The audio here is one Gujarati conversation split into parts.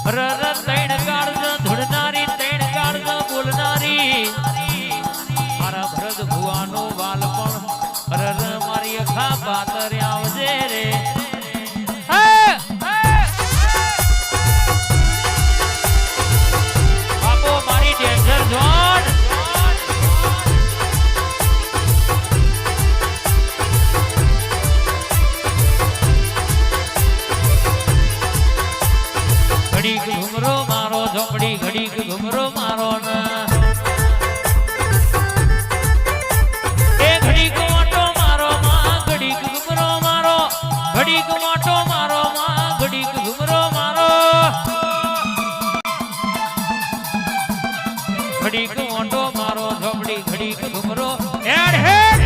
રર તૈણ કાળજ ધૂળનારી તૈણ કાળજ બોલનારી મારા ભરત ભુવાનો વાલ પણ રર મારી અખા પાતર આવજે રે બાપો મારી ડેન્જર ઝોન ઘડીક ઘુમરો મારો ઝોપડી ઘડીક ઘુમરો મારો ના એ ઘડીક વાટો મારો માં ઘડીક ઘુમરો મારો ઘડીક વાટો મારો માં ઘડીક ઘુમરો મારો ઘડીક વાટો મારો ઝોપડી ઘડીક ઘુમરો હેડ હેડ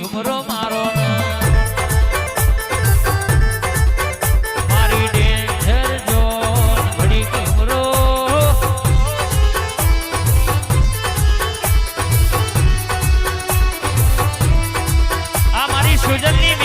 ઘુમરો મારો મારી ડેન્જર ઝોન ઘડી ઘુમરો આ મારી સુજલની